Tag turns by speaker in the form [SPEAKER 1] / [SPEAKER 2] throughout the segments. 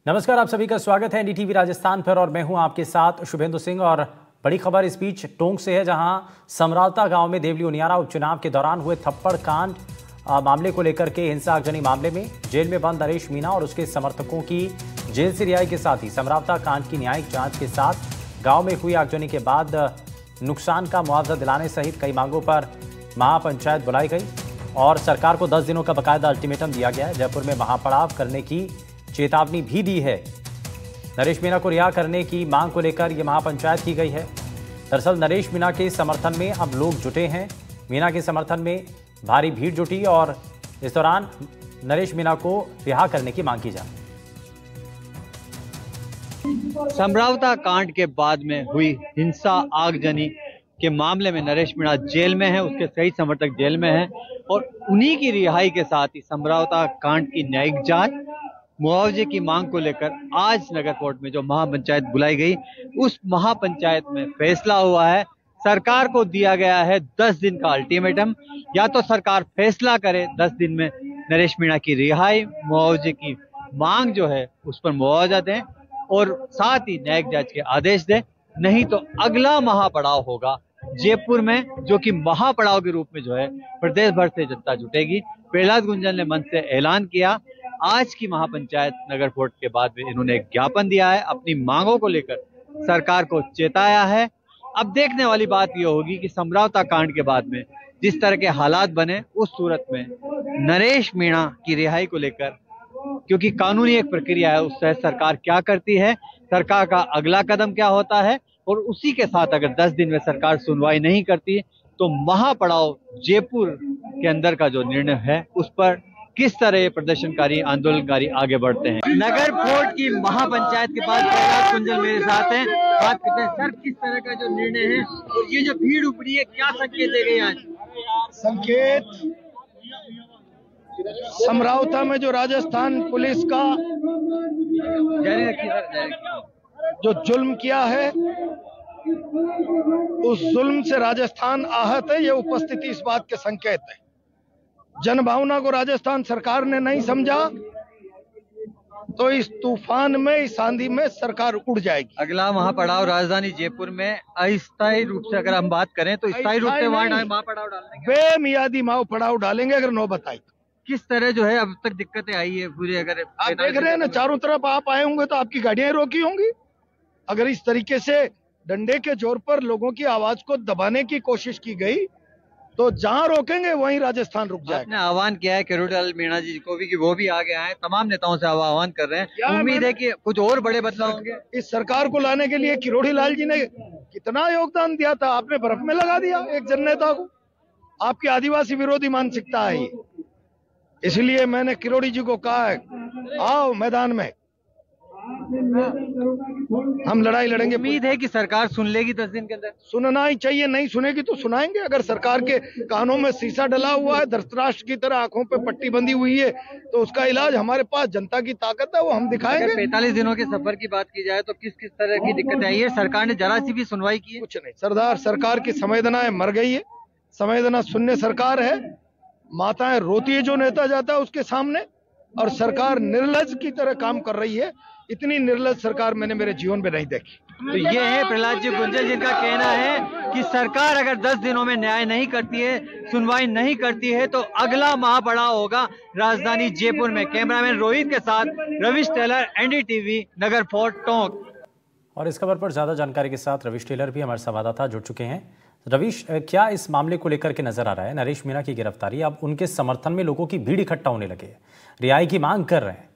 [SPEAKER 1] नमस्कार, आप सभी का स्वागत है एनडीटीवी राजस्थान पर और मैं हूं आपके साथ शुभेंदु सिंह। और बड़ी खबर इस बीच टोंक से है, जहां समरावता गांव में देवली उनियारा उपचुनाव के दौरान हुए थप्पड़ कांड मामले को लेकर के हिंसा आगजनी मामले में जेल में बंद नरेश मीणा और उसके समर्थकों की जेल से रिहाई के साथ ही समरावता कांड की न्यायिक जांच के साथ गांव में हुई आगजनी के बाद नुकसान का मुआवजा दिलाने सहित कई मांगों पर महापंचायत बुलाई गई और सरकार को 10 दिनों का बकायदा अल्टीमेटम दिया गया है। जयपुर में महापड़ाव करने की चेतावनी भी दी है। नरेश मीणा को रिहा करने की मांग को लेकर यह महापंचायत की गई है। दरअसल नरेश मीणा के समर्थन में अब लोग जुटे हैं। मीणा के समर्थन में भारी भीड़ जुटी और इस दौरान नरेश मीणा को रिहा करने की मांग की जा रही है।
[SPEAKER 2] समरावता कांड के बाद में हुई हिंसा आगजनी के मामले में नरेश मीणा जेल में है, उसके कई समर्थक जेल में हैं और उन्हीं की रिहाई के साथ ही समरावता कांड की न्यायिक जांच, मुआवजे की मांग को लेकर आज नगर कोर्ट में जो महापंचायत बुलाई गई, उस महापंचायत में फैसला हुआ है। सरकार को दिया गया है 10 दिन का अल्टीमेटम। या तो सरकार फैसला करे 10 दिन में नरेश मीणा की रिहाई, मुआवजे की मांग जो है उस पर मुआवजा दें और साथ ही न्यायिक जांच के आदेश दें, नहीं तो अगला महापड़ाव होगा जयपुर में, जो कि महापड़ाव के रूप में जो है प्रदेश भर से जनता जुटेगी। प्रहलाद गुंजन ने मंच से ऐलान किया। आज की महापंचायत नगर कोर्ट के बाद में इन्होंने एक ज्ञापन दिया है, अपनी मांगों को लेकर सरकार को चेताया है। अब देखने वाली बात यह होगी कि समरावता कांड के बाद में जिस तरह के हालात बने, उस सूरत में नरेश मीणा की रिहाई को लेकर, क्योंकि कानूनी एक प्रक्रिया है, उससे सरकार क्या करती है, सरकार का अगला कदम क्या होता है, और उसी के साथ अगर 10 दिन में सरकार सुनवाई नहीं करती तो महापड़ाव जयपुर के अंदर का जो निर्णय है उस पर किस तरह प्रदर्शनकारी आंदोलनकारी आगे बढ़ते हैं। नगर कोर्ट की महापंचायत के पास प्रहलाद गुंजन मेरे साथ हैं, बात करते हैं। सर, किस तरह का जो निर्णय है और ये जो भीड़ उमड़ी है, क्या संकेत दे गई आज?
[SPEAKER 3] संकेत समरावता में जो राजस्थान पुलिस का
[SPEAKER 2] जारी रखिए सर, जारी रखिए।
[SPEAKER 3] जो जुल्म किया है, उस जुल्म से राजस्थान आहत है, ये उपस्थिति इस बात के संकेत है। जनभावना को राजस्थान सरकार ने नहीं समझा तो इस तूफान में, इस आंधी में सरकार उड़ जाएगी।
[SPEAKER 2] अगला महापड़ाव राजधानी जयपुर में अस्थायी रूप से अगर हम बात करें तो स्थायी रूप से वहां महापड़ाव डालेंगे,
[SPEAKER 3] बेमियादी महापड़ाव डालेंगे अगर नौबत आई तो।
[SPEAKER 2] किस तरह जो है अब तक दिक्कतें आई है पूरी, अगर
[SPEAKER 3] आप देख रहे हैं ना, चारों तरफ आप आए होंगे तो आपकी गाड़ियां रोकी होंगी। अगर इस तरीके से डंडे के जोर पर लोगों की आवाज को दबाने की कोशिश की गई तो जहां रोकेंगे वहीं राजस्थान रुक जाएगा।
[SPEAKER 2] आपने आह्वान किया है किरोड़ीलाल मीणा जी को भी कि वो भी आगे आए, तमाम नेताओं से आह्वान कर रहे हैं। उम्मीद है कि कुछ और बड़े बदलाव होंगे।
[SPEAKER 3] इस सरकार को लाने के लिए किरोड़ीलाल जी ने कितना योगदान दिया था, आपने बर्फ में लगा दिया एक जननेता को। आपकी आदिवासी विरोधी मानसिकता है ये। इसलिए मैंने किरोड़ी जी को कहा है, आओ मैदान में, हम लड़ाई लड़ेंगे।
[SPEAKER 2] उम्मीद है कि सरकार सुन लेगी 10 दिन के अंदर।
[SPEAKER 3] सुनना ही चाहिए, नहीं सुनेगी तो सुनाएंगे। अगर सरकार के कानों में शीशा डला हुआ है, धृतराष्ट्र की तरह आंखों पे पट्टी बंधी हुई है, तो उसका इलाज हमारे पास जनता की ताकत है, वो हम दिखाएंगे।
[SPEAKER 2] 45 दिनों के सफर की बात की जाए तो किस किस तरह की दिक्कत आई है? सरकार ने जरा सी भी सुनवाई की है?
[SPEAKER 3] कुछ नहीं सरदार, सरकार की संवेदनाएं मर गई है। संवेदना शून्य सरकार है। माताएं रोती है जो नेता जाता है उसके सामने, और सरकार निर्लज की तरह काम कर रही है। इतनी निर्लज सरकार मैंने मेरे जीवन में नहीं देखी।
[SPEAKER 2] तो ये है प्रहलाद जी गुंजन, जिनका कहना है कि सरकार अगर 10 दिनों में न्याय नहीं करती है, सुनवाई नहीं करती है, तो अगला महापड़ाव होगा राजधानी जयपुर में। कैमरामैन रोहित के साथ रविश टेलर, एनडीटीवी, नगर फोर्ट, टोंक।
[SPEAKER 1] और इस खबर पर ज्यादा जानकारी के साथ रविश टेलर भी हमारे संवाददाता जुड़ चुके हैं। रविश, क्या इस मामले को लेकर के नजर आ रहा है? नरेश मीणा की गिरफ्तारी, अब उनके समर्थन में लोगों की भीड़ इकट्ठा होने लगे, रिहाई की मांग कर रहे हैं।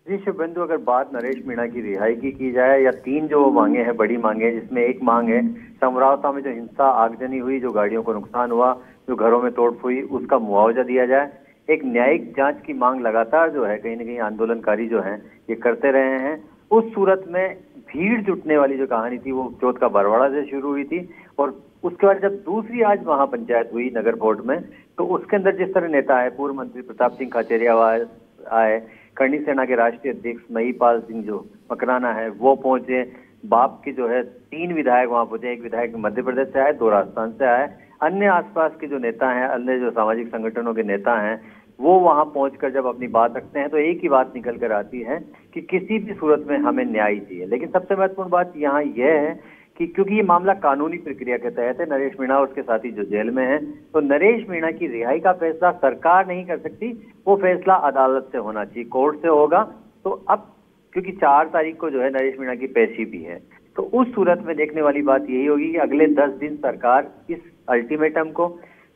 [SPEAKER 4] जी शुभेंदु, अगर बात नरेश मीणा की रिहाई की जाए, या 3 जो मांगे हैं, बड़ी मांगे हैं, जिसमें एक मांग है समरावता में जो हिंसा आगजनी हुई, जो गाड़ियों को नुकसान हुआ, जो घरों में तोड़ हुई, उसका मुआवजा दिया जाए। एक न्यायिक जांच की मांग लगातार जो है कहीं न कहीं आंदोलनकारी जो है ये करते रहे हैं। उस सूरत में भीड़ जुटने वाली जो कहानी थी वो चौथ का बरवाड़ा से शुरू हुई थी, और उसके बाद जब दूसरी आज महापंचायत हुई नगर कोर्ट में, तो उसके अंदर जिस तरह नेता आए, पूर्व मंत्री प्रताप सिंह खाचरियावाल आए, करणी सेना के राष्ट्रीय अध्यक्ष महिपाल सिंह जो मकराना है वो पहुंचे, बाप के जो है 3 विधायक वहां पहुंचे। एक विधायक मध्य प्रदेश से आए, 2 राजस्थान से आए, अन्य आसपास के जो नेता हैं, अन्य जो सामाजिक संगठनों के नेता हैं वो वहां पहुंचकर जब अपनी बात रखते हैं तो एक ही बात निकल कर आती है कि किसी भी सूरत में हमें न्याय चाहिए। लेकिन सबसे महत्वपूर्ण बात यहाँ यह है कि क्योंकि ये मामला कानूनी प्रक्रिया के तहत है, नरेश मीणा और उसके साथी जो जेल में हैं, तो नरेश मीणा की रिहाई का फैसला सरकार नहीं कर सकती, वो फैसला अदालत से होना चाहिए, कोर्ट से होगा। तो अब क्योंकि 4 तारीख को जो है नरेश मीणा की पेशी भी है, तो उस सूरत में देखने वाली बात यही होगी कि अगले 10 दिन सरकार इस अल्टीमेटम को,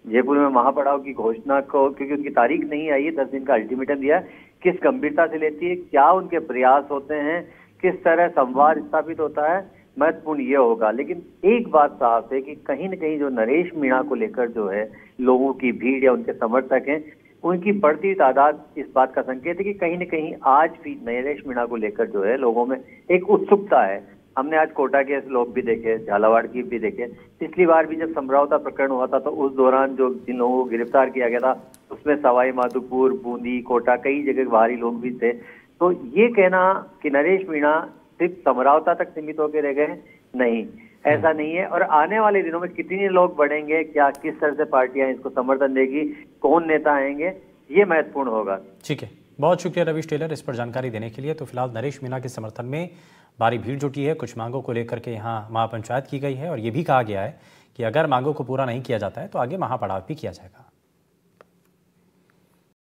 [SPEAKER 4] जयपुर में महापड़ाव की घोषणा को, क्योंकि उनकी तारीख नहीं आई है, 10 दिन का अल्टीमेटम दिया, किस गंभीरता से लेती है, क्या उनके प्रयास होते हैं, किस तरह संवाद स्थापित होता है, महत्वपूर्ण ये होगा। लेकिन एक बात साफ है कि कहीं न कहीं जो नरेश मीणा को लेकर जो है लोगों की भीड़ या उनके समर्थक हैं, उनकी बढ़ती तादाद इस बात का संकेत है कि कहीं न कहीं आज भी नरेश मीणा को लेकर जो है लोगों में एक उत्सुकता है। हमने आज कोटा के लोग भी देखे, झालावाड़ की भी देखे, पिछली बार भी जब समरावता प्रकरण हुआ था तो उस दौरान जो जिन लोगों को गिरफ्तार किया गया था उसमें सवाई माधोपुर, बूंदी, कोटा, कई जगह बाहरी लोग भी थे। तो ये कहना कि नरेश मीणा सिर्फ समरावता तक सीमित होकर रह गए, नहीं, ऐसा नहीं है। और आने वाले दिनों में कितने लोग बढ़ेंगे, क्या किस तरह से पार्टियां इसको समर्थन देगी, कौन नेता आएंगे, ये महत्वपूर्ण होगा।
[SPEAKER 1] ठीक है, बहुत शुक्रिया रवीश टेलर इस पर जानकारी देने के लिए। तो फिलहाल नरेश मीणा के समर्थन में भारी भीड़ जुटी है, कुछ मांगों को लेकर के यहाँ महापंचायत की गई है और ये भी कहा गया है कि अगर मांगों को पूरा नहीं किया जाता है तो आगे महापड़ाव भी किया जाएगा।